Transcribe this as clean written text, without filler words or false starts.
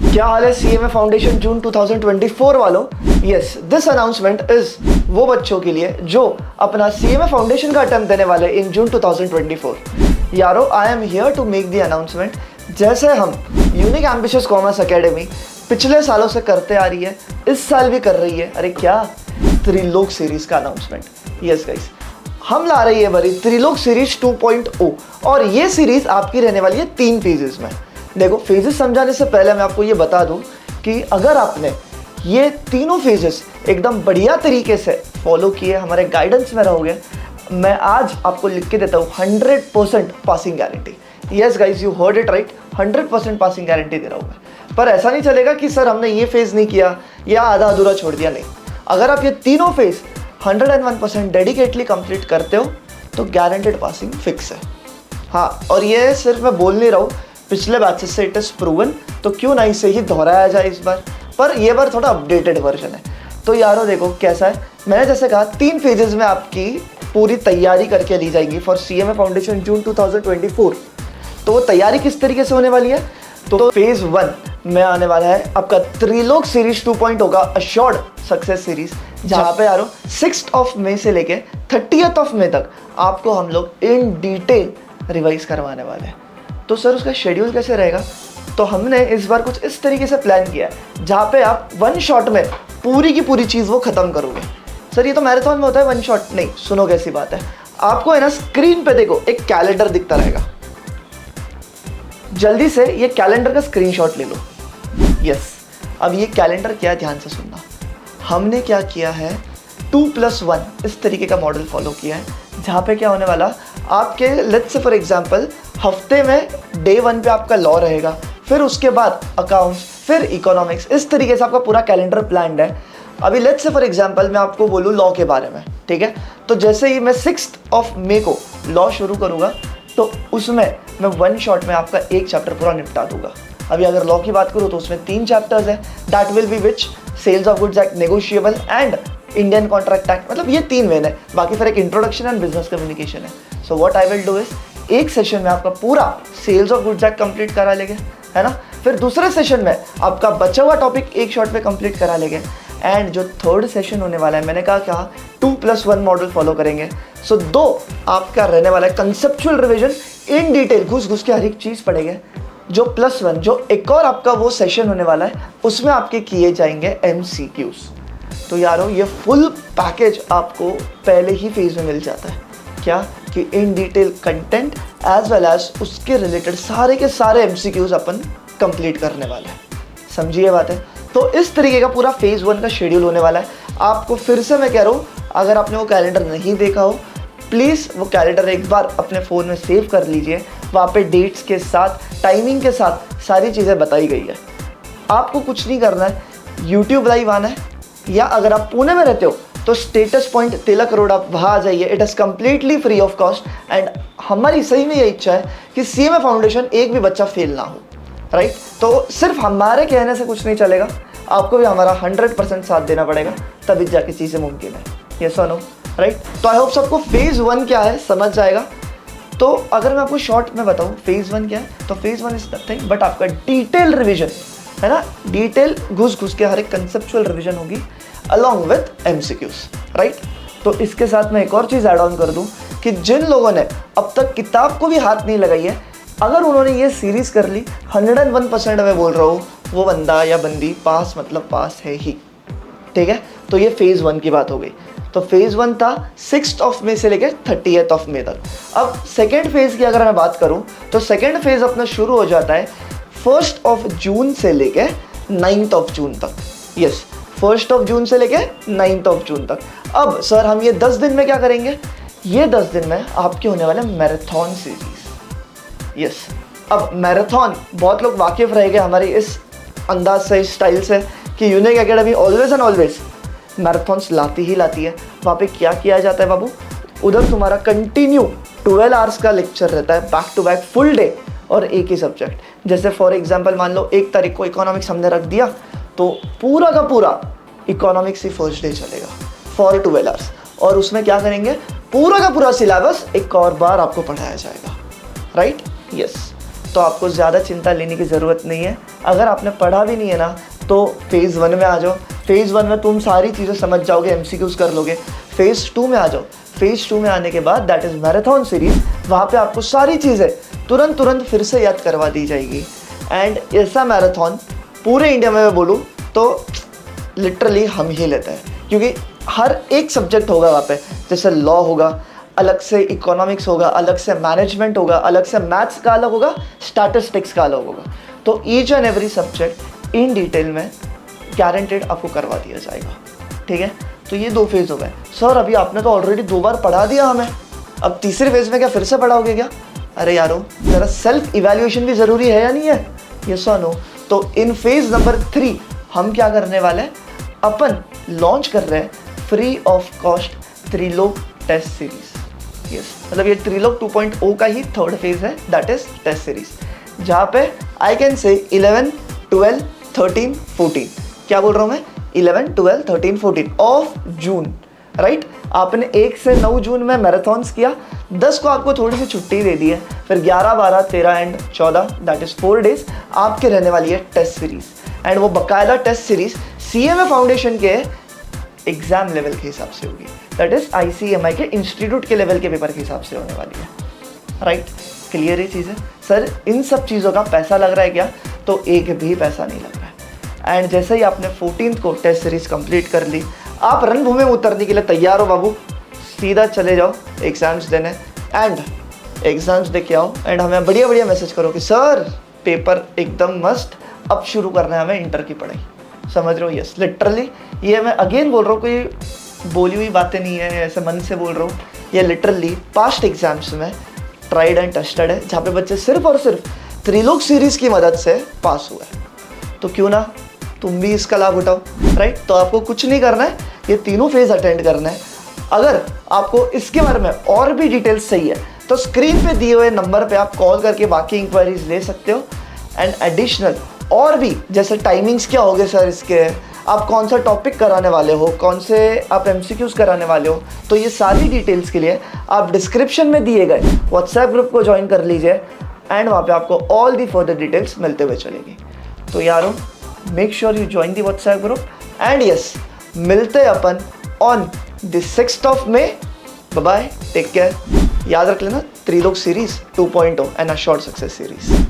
क्या हाल है CMA foundation जून 2024 वालों? यस, दिस अनाउंसमेंट इज वो बच्चों के लिए जो अपना सीएमए फाउंडेशन का अटेम्प्ट देने वाले इन जून 2024। यारो, I am here to make the announcement. जैसे हम यूनिक एम्बिशियस कॉमर्स एकेडमी पिछले सालों से करते आ रही है, इस साल भी कर रही है। अरे क्या, त्रिलोक सीरीज का अनाउंसमेंट। यस गाइस, हम ला रही है बड़ी त्रिलोक सीरीज 2.0 और ये सीरीज आपकी रहने वाली है 3 फेजेस में। देखो, फेजेस समझाने से पहले मैं आपको ये बता दूं कि अगर आपने ये तीनों फेजेस एकदम बढ़िया तरीके से फॉलो किए, हमारे गाइडेंस में रहोगे, मैं आज आपको लिख के देता हूँ 100% passing guarantee. Yes guys, you heard it right, 100% passing guarantee दे रहा हूँ मैं। पर ऐसा नहीं चलेगा कि सर हमने ये फेज नहीं किया या आधा अधूरा छोड़ दिया। नहीं, अगर आप ये तीनों फेज 101% डेडिकेटली कंप्लीट करते हो तो गारंटेड पासिंग फिक्स है। हाँ, और ये सिर्फ मैं बोल नहीं रहा हूँ, पिछले बैचेस से इट इज प्रूवन, तो क्यों ना इसे ही दोहराया जाए इस बार। पर ये बार थोड़ा अपडेटेड वर्जन है। तो यारो देखो कैसा है, मैंने जैसे कहा 3 फेजेस में आपकी पूरी तैयारी करके ली जाएगी फॉर सीएमए फाउंडेशन जून 2024। तो वो तैयारी किस तरीके से होने वाली है? तो फेज 1 में आने वाला है आपका त्रिलोक सीरीज 2.0 का अश्योर्ड सक्सेस सीरीज, जहाँ पे यारो 6 मई से लेके 30 मई तक आपको हम लोग इन डिटेल रिवाइज करवाने वाले हैं। तो सर उसका शेड्यूल कैसे रहेगा? तो हमने इस बार कुछ इस तरीके से प्लान किया है जहाँ पे आप 1 शॉट में पूरी की पूरी चीज़ वो ख़त्म करोगे। सर ये तो मैराथन में होता है, 1 शॉट नहीं। सुनो कैसी बात है, आपको है ना स्क्रीन पे देखो एक कैलेंडर दिखता रहेगा, जल्दी से ये कैलेंडर का स्क्रीनशॉट ले लो। यस, अब ये कैलेंडर क्या है ध्यान से सुनना। हमने क्या किया है, 2+1 इस तरीके का मॉडल फॉलो किया है, जहाँ पे क्या होने वाला, आपके लेट्स से फॉर एग्जांपल हफ्ते में डे 1 पे आपका लॉ रहेगा, फिर उसके बाद अकाउंट्स, फिर इकोनॉमिक्स, इस तरीके से आपका पूरा कैलेंडर प्लान्ड है। अभी लेट्स से फॉर एग्जांपल मैं आपको बोलूँ लॉ के बारे में, ठीक है? तो जैसे ही मैं 6 मई को लॉ शुरू करूँगा तो उसमें मैं 1 शॉट में आपका एक चैप्टर पूरा निपटा दूंगा। अभी अगर लॉ की बात करूँ तो उसमें 3 चैप्टर्स हैं, that will be which sales of goods act, negotiable and Indian contract act. मतलब ये 3 मेन है, बाकी फिर एक इंट्रोडक्शन एंड बिजनेस कम्युनिकेशन है। So what I will do is एक सेशन में आपका पूरा sales of goods act complete करा लेंगे, है ना? फिर दूसरे सेशन में आपका बचा हुआ टॉपिक एक शॉट में कंप्लीट करा लेंगे। एंड जो थर्ड सेशन होने वाला है, मैंने कहा 2+1 मॉडल फॉलो करेंगे। सो 2 आपका रहने वाला है कंसेप्चुअल रिविजन, इन डिटेल घुस के हर एक चीज़ पढ़ेंगे। जो +1 जो एक और आपका वो सेशन होने वाला है, उसमें आपके किए जाएंगे MCQs। तो यारो ये फुल पैकेज आपको पहले ही फेज में मिल जाता है। क्या कि in detail content as well as उसके रिलेटेड सारे के सारे MCQs अपन कंप्लीट करने वाले हैं। समझिए बात है। तो इस तरीके का पूरा फेज 1 का शेड्यूल होने वाला है। आपको फिर से मैं कह रहा हूँ, अगर आपने वो कैलेंडर नहीं देखा हो, प्लीज़ वो कैलेंडर एक बार अपने फ़ोन में सेव कर लीजिए। वहाँ पे डेट्स के साथ, टाइमिंग के साथ सारी चीज़ें बताई गई है। आपको कुछ नहीं करना है, यूट्यूब लाइव आना है, या अगर आप पुणे में रहते हो तो स्टेटस पॉइंट तिलक रोड आप वहाँ आ जाइए। It is completely free of cost. And हमारी सही में ये इच्छा है कि सीएमए फाउंडेशन एक भी बच्चा फेल ना हो, राइट? तो सिर्फ हमारे कहने से कुछ नहीं चलेगा, आपको भी हमारा 100% साथ देना पड़ेगा, तभी जाके चीज़ें मुमकिन है। यस और नो, राइट? तो आई होप सबको फेज 1 क्या है समझ जाएगा। तो अगर मैं आपको शॉर्ट में बताऊँ फेज 1 क्या है, तो फेज 1 इज नथिंग बट आपका डिटेल रिविजन, है ना? डिटेल घुस के हर एक कंसेप्चुअल रिविजन होगी अलॉन्ग विथ MCQs, राइट? तो इसके साथ मैं एक और चीज़ ऐड ऑन कर दूँ कि जिन लोगों ने अब तक किताब को भी हाथ नहीं लगाई है, अगर उन्होंने ये सीरीज़ कर ली, 101% मैं बोल रहा हूँ, वो बंदा या बंदी पास मतलब पास है ही, ठीक है? तो ये फेज़ 1 की बात हो गई। तो फेज़ 1 था 6 मई से लेकर 30 मई तक। अब सेकेंड फेज़ की अगर मैं बात करूँ तो सेकेंड फेज़ अपना शुरू हो जाता है 1 जून से लेकर 9 जून तक। यस, 1 जून से लेकर 9 जून तक। अब सर हम ये 10 दिन में क्या करेंगे? ये 10 दिन में आपके होने वाले मैराथन सीरीज। यस, अब मैराथन बहुत लोग वाकिफ रहेंगे हमारी इस अंदाज से, इस स्टाइल से कि unique academy always and always marathons लाती ही लाती है। वहाँ पे क्या किया जाता है बाबू? उधर तुम्हारा कंटिन्यू 12 आवर्स का लेक्चर रहता है, back to back full day, और एक ही सब्जेक्ट। जैसे फॉर एग्जांपल मान लो 1 तारीख को इकोनॉमिक्स हमने रख दिया, तो पूरा का पूरा इकोनॉमिक्स ही फर्स्ट डे चलेगा फॉर 12 आवर्स। और उसमें क्या करेंगे? पूरा का पूरा सिलेबस एक और बार आपको पढ़ाया जाएगा, राइट? यस। तो आपको ज़्यादा चिंता लेने की ज़रूरत नहीं है। अगर आपने पढ़ा भी नहीं है ना तो फेज़ 1 में आ जाओ। फेज़ 1 में तुम सारी चीज़ें समझ जाओगे, MCQs कर लोगे। फेज़ 2 में आ जाओ। फेज़ 2 में आने के बाद दैट इज़ मैराथन सीरीज़, वहाँ पे आपको सारी चीज़ें तुरंत फिर से याद करवा दी जाएगी। एंड ऐसा मैराथन पूरे इंडिया में मैं बोलूँ तो लिटरली हम ही लेते हैं, क्योंकि हर एक सब्जेक्ट होगा वहाँ पे। जैसे लॉ होगा, अलग से इकोनॉमिक्स होगा, अलग से मैनेजमेंट होगा, अलग से मैथ्स का अलग होगा, स्टैटिस्टिक्स का अलग होगा। तो each and every subject in detail में गारंटेड आपको करवा दिया जाएगा। ठीक है, तो ये 2 फेज़ हो गए। सर अभी आपने तो ऑलरेडी 2 बार पढ़ा दिया हमें, अब तीसरे फेज़ में क्या फिर से पढ़ाओगे क्या? अरे यारो, ज़रा सेल्फ इवैल्यूएशन भी ज़रूरी है या नहीं है? यस और नो? तो इन फेज़ नंबर 3 हम क्या करने वाले हैं, अपन लॉन्च कर रहे हैं free of cost Trilok test series. Yes, मतलब ये त्रिलोक 2.0 का ही 3rd फेज़ है, दैट इज टेस्ट सीरीज, जहाँ पे आई कैन से 11, 12, 13, 14, क्या बोल रहा हूँ मैं, 11, 12, 13, 14 ऑफ जून, राइट। आपने 1 से 9 जून में मैराथन्स किया, 10 को आपको थोड़ी सी छुट्टी दे दी है, फिर 11, 12, 13 एंड 14 दैट इज 4 डेज आपके रहने वाली है टेस्ट सीरीज। एंड वो बकायदा टेस्ट सीरीज CMA फाउंडेशन के एग्जाम लेवल के हिसाब से होगी, दैट इज ICMI के इंस्टीट्यूट के लेवल के पेपर के हिसाब से होने वाली है, राइट। क्लियर ये चीज़ है? सर इन सब चीज़ों का पैसा लग रहा है क्या? तो एक भी पैसा नहीं लग रहा है। एंड जैसे ही आपने 14th को टेस्ट सीरीज कंप्लीट कर ली, आप रणभूमि में उतरने के लिए तैयार हो बाबू, सीधा चले जाओ एग्जाम्स देने एंड एग्जाम्स दे के आओ एंड हमें बढ़िया बढ़िया मैसेज करो कि सर पेपर एकदम मस्त, अब शुरू करना है हमें इंटर की पढ़ाई। समझ रहे हो? यस, लिटरली ये मैं अगेन बोल रहा हूँ, कोई बोली हुई बातें नहीं है, ऐसे मन से बोल रहा हूँ। ये लिटरली पास्ट एग्जाम्स में ट्राइड एंड टेस्टेड है, जहाँ पे बच्चे सिर्फ और सिर्फ त्रिलोक सीरीज की मदद से पास हुए। तो क्यों ना तुम भी इसका लाभ उठाओ, राइट। तो आपको कुछ नहीं करना है, ये तीनों फेज अटेंड करना है। अगर आपको इसके बारे में और भी डिटेल्स चाहिए तो स्क्रीन पे दिए हुए नंबर पे आप कॉल करके बाकी इंक्वायरीज ले सकते हो। एंड एडिशनल और भी जैसे टाइमिंग्स क्या होंगे सर इसके, आप कौन सा टॉपिक कराने वाले हो, कौन से आप MCQs कराने वाले हो, तो ये सारी डिटेल्स के लिए आप डिस्क्रिप्शन में दिए गए व्हाट्सएप ग्रुप को ज्वाइन कर लीजिए एंड वहाँ पे आपको ऑल दी फर्दर डिटेल्स मिलते हुए चलेगी। तो यारों, make sure you join the WhatsApp group and yes, मिलते अपन on the 6th of May। Bye bye, take care. याद रख लेना Trilok series 2.0 and a short success series.